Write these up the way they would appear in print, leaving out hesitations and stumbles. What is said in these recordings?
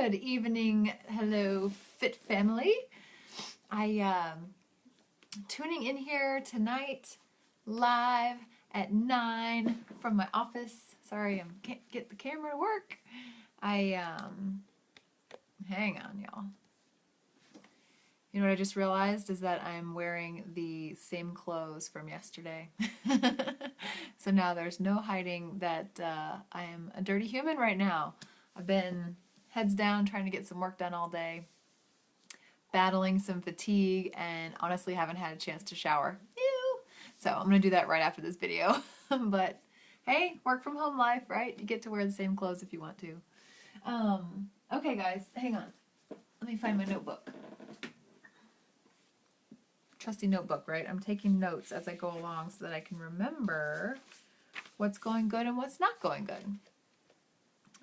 Good evening, hello Fit family. I tuning in here tonight live at 9 from my office. Sorry, I can't get the camera to work. Hang on, y'all. You know what I just realized is that I'm wearing the same clothes from yesterday. So now there's no hiding that I am a dirty human right now. I've been heads down trying to get some work done all day, battling some fatigue, and honestly haven't had a chance to shower. Ew. So I'm going to do that right after this video. But hey, work from home life, right? You get to wear the same clothes if you want to. Okay guys, hang on. Let me find my notebook. Trusty notebook, right? I'm taking notes as I go along so that I can remember what's going good and what's not going good.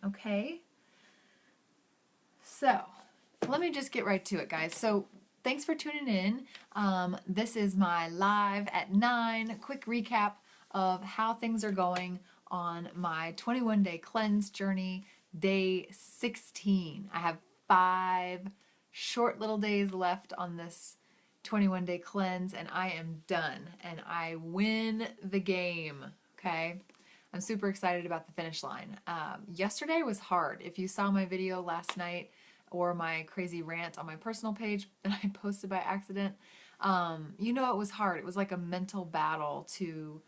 Okay? So, let me just get right to it, guys. So, thanks for tuning in. This is my live at 9 quick recap of how things are going on my 21-day cleanse journey, day 16. I have 5 short little days left on this 21-day cleanse, and I am done, and I win the game, okay? I'm super excited about the finish line. Yesterday was hard. If you saw my video last night or my crazy rant on my personal page that I posted by accident, you know it was hard. It was like a mental battle to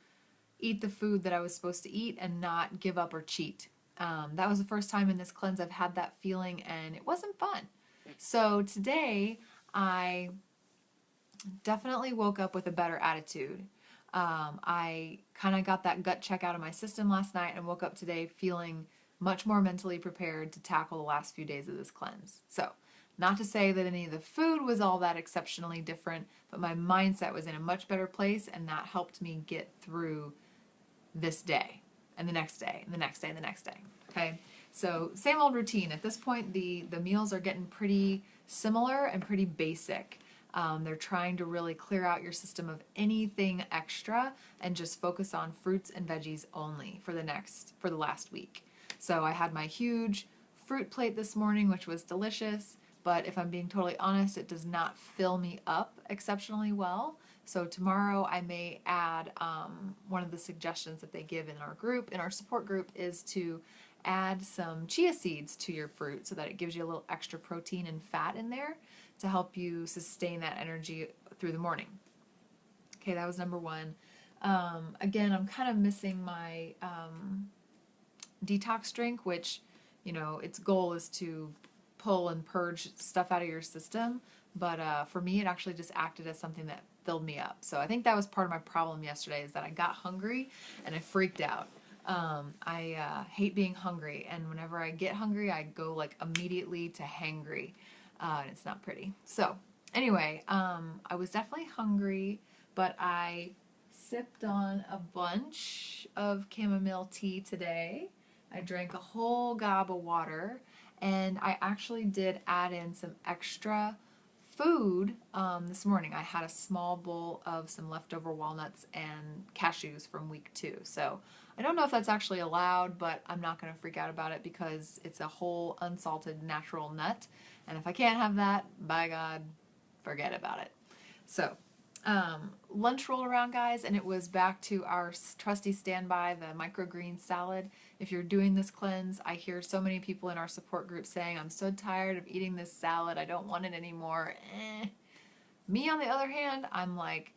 eat the food that I was supposed to eat and not give up or cheat. That was the first time in this cleanse I've had that feeling, and it wasn't fun. So today, I definitely woke up with a better attitude. I kind of got that gut check out of my system last night and woke up today feeling much more mentally prepared to tackle the last few days of this cleanse. So, not to say that any of the food was all that exceptionally different, but my mindset was in a much better place, and that helped me get through this day and the next day and the next day and the next day. Okay? So, same old routine. At this point, the meals are getting pretty similar and pretty basic. They're trying to really clear out your system of anything extra and just focus on fruits and veggies only for the last week. So I had my huge fruit plate this morning, which was delicious, but if I'm being totally honest, it does not fill me up exceptionally well. So tomorrow I may add, one of the suggestions that they give in our support group, is to add some chia seeds to your fruit so that it gives you a little extra protein and fat in there to help you sustain that energy through the morning. Okay, that was number 1. Again, I'm kind of missing my detox drink, which, you know, its goal is to pull and purge stuff out of your system. But for me, it actually just acted as something that filled me up. So I think that was part of my problem yesterday, is that I got hungry and I freaked out. I hate being hungry, and whenever I get hungry, I go like immediately to hangry. And it's not pretty. So anyway, I was definitely hungry, but I sipped on a bunch of chamomile tea today. I drank a whole gob of water, and I actually did add in some extra food this morning. I had a small bowl of some leftover walnuts and cashews from week 2. So I don't know if that's actually allowed, but I'm not going to freak out about it because it's a whole unsalted natural nut. And if I can't have that, by God, forget about it. So, lunch rolled around, guys, and it was back to our trusty standby, the microgreen salad. If you're doing this cleanse, I hear so many people in our support group saying, I'm so tired of eating this salad, I don't want it anymore. Me, on the other hand, I'm like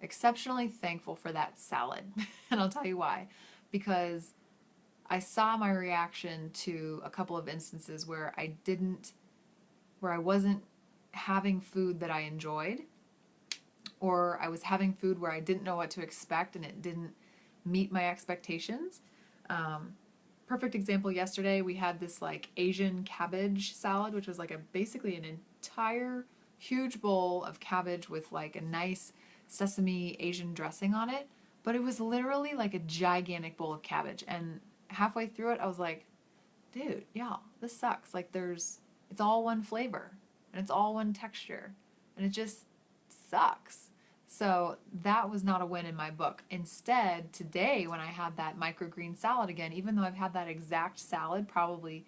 exceptionally thankful for that salad. And I'll tell you why. Because I saw my reaction to a couple of instances where I wasn't having food that I enjoyed, or I was having food where I didn't know what to expect and it didn't meet my expectations. Perfect example, yesterday we had this like Asian cabbage salad, which was like basically an entire huge bowl of cabbage with like a nice sesame Asian dressing on it, but it was literally like a gigantic bowl of cabbage, and halfway through it I was like, dude, y'all, this sucks. Like it's all one flavor, and it's all one texture, and it just sucks. So that was not a win in my book. Instead, today when I had that microgreen salad again, even though I've had that exact salad probably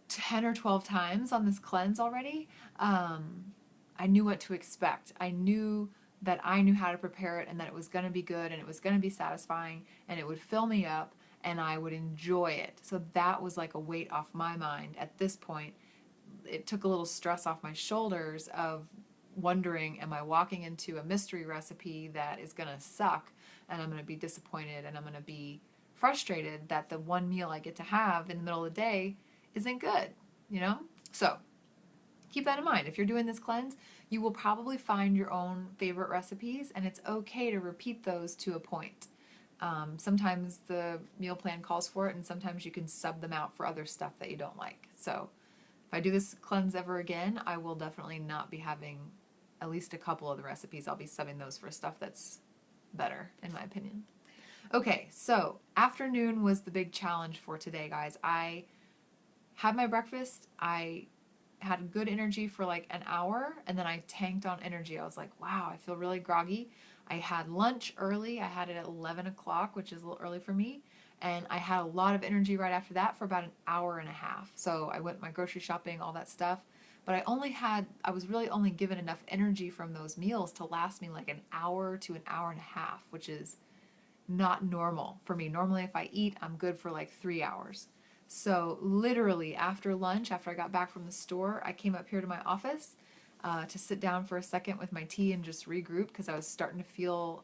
10 or 12 times on this cleanse already, I knew what to expect. I knew that I knew how to prepare it and that it was going to be good and it was going to be satisfying and it would fill me up and I would enjoy it. So that was like a weight off my mind at this point. It took a little stress off my shoulders of wondering, am I walking into a mystery recipe that is going to suck and I'm going to be disappointed and I'm going to be frustrated that the one meal I get to have in the middle of the day isn't good, you know? So keep that in mind. If you're doing this cleanse, you will probably find your own favorite recipes, and it's okay to repeat those to a point. Sometimes the meal plan calls for it, and sometimes you can sub them out for other stuff that you don't like. So if I do this cleanse ever again, I will definitely not be having at least a couple of the recipes. I'll be subbing those for stuff that's better, in my opinion. Okay, so afternoon was the big challenge for today, guys. I had my breakfast. I had good energy for like an hour, and then I tanked on energy. I was like, wow, I feel really groggy. I had lunch early. I had it at 11 o'clock, which is a little early for me. And I had a lot of energy right after that for about an hour and a half. So I went my grocery shopping, all that stuff. But I was really only given enough energy from those meals to last me like an hour to an hour and a half, which is not normal for me. Normally, if I eat, I'm good for like 3 hours. So literally after lunch, after I got back from the store, I came up here to my office to sit down for a second with my tea and just regroup because I was starting to feel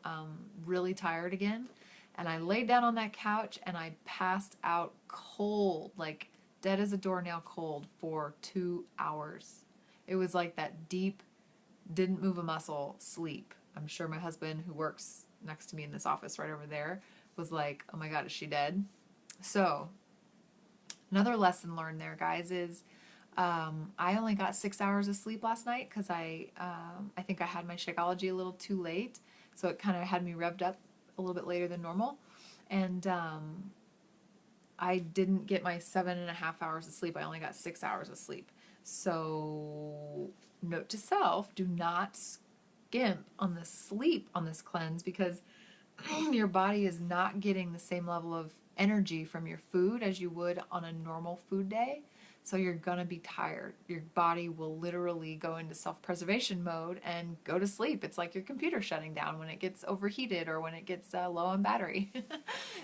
really tired again. And I laid down on that couch and I passed out cold, like dead as a doornail cold for 2 hours. It was like that deep, didn't move a muscle sleep. I'm sure my husband, who works next to me in this office right over there, was like, oh my God, is she dead? So another lesson learned there, guys, is I only got 6 hours of sleep last night because I think I had my Shakeology a little too late, so it kind of had me revved up a little bit later than normal, and I didn't get my 7.5 hours of sleep. I only got 6 hours of sleep. So note to self: do not skimp on the sleep on this cleanse because your body is not getting the same level of energy from your food as you would on a normal food day. So you're gonna be tired. Your body will literally go into self-preservation mode and go to sleep. It's like your computer shutting down when it gets overheated or when it gets low on battery.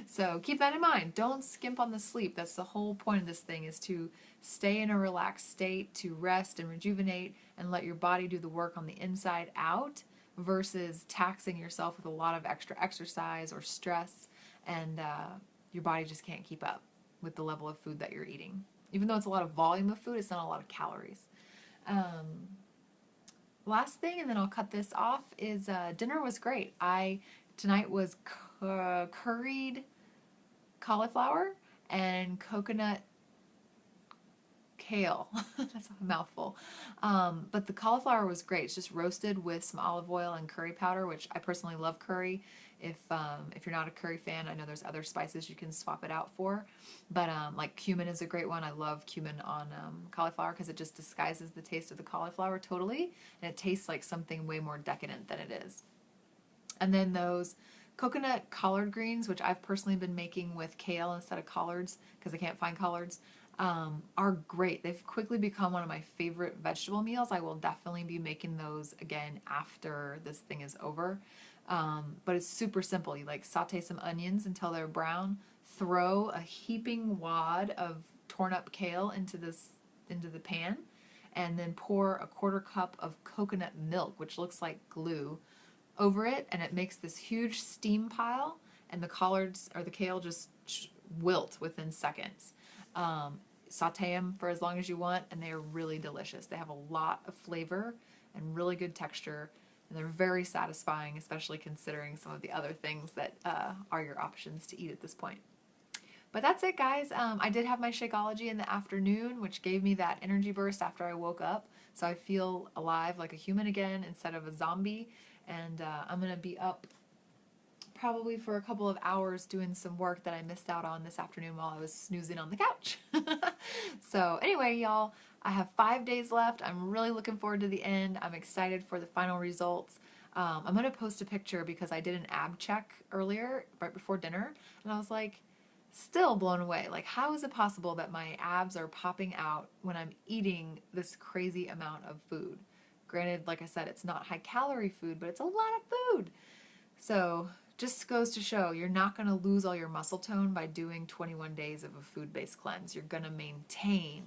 So keep that in mind. Don't skimp on the sleep. That's the whole point of this thing, is to stay in a relaxed state, to rest and rejuvenate and let your body do the work on the inside out versus taxing yourself with a lot of extra exercise or stress, and your body just can't keep up with the level of food that you're eating. Even though it's a lot of volume of food, it's not a lot of calories. Last thing, and then I'll cut this off, is dinner was great. Tonight was curried cauliflower and coconut kale. That's a mouthful. But the cauliflower was great. It's just roasted with some olive oil and curry powder, which I personally love curry. If you're not a curry fan, I know there's other spices you can swap it out for. But like cumin is a great one. I love cumin on cauliflower because it just disguises the taste of the cauliflower totally, and it tastes like something way more decadent than it is. And then those coconut collard greens, which I've personally been making with kale instead of collards because I can't find collards, are great. They've quickly become one of my favorite vegetable meals. I will definitely be making those again after this thing is over. But it's super simple. You like saute some onions until they're brown, throw a heaping wad of torn up kale into the pan, and then pour a quarter cup of coconut milk, which looks like glue, over it, and it makes this huge steam pile, and the collards or the kale just wilt within seconds. Saute them for as long as you want, and they are really delicious. They have a lot of flavor and really good texture, and they're very satisfying, especially considering some of the other things that are your options to eat at this point. But that's it, guys. I did have my Shakeology in the afternoon, which gave me that energy burst after I woke up, so I feel alive like a human again instead of a zombie. And I'm going to be up probably for a couple of hours doing some work that I missed out on this afternoon while I was snoozing on the couch. So anyway, y'all, I have 5 days left. I'm really looking forward to the end. I'm excited for the final results. I'm going to post a picture because I did an ab check earlier, right before dinner, and I was like, still blown away. Like, how is it possible that my abs are popping out when I'm eating this crazy amount of food? Granted, like I said, it's not high calorie food, but it's a lot of food. So just goes to show you're not going to lose all your muscle tone by doing 21 days of a food-based cleanse. You're going to maintain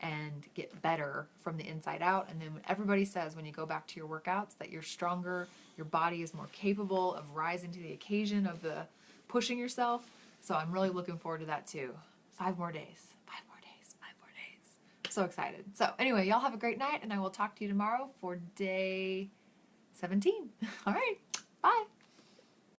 and get better from the inside out. And then everybody says when you go back to your workouts that you're stronger, your body is more capable of rising to the occasion of the pushing yourself. So I'm really looking forward to that too. 5 more days. 5 more days. 5 more days. I'm so excited. So anyway, y'all have a great night, and I will talk to you tomorrow for day 17. All right. Bye.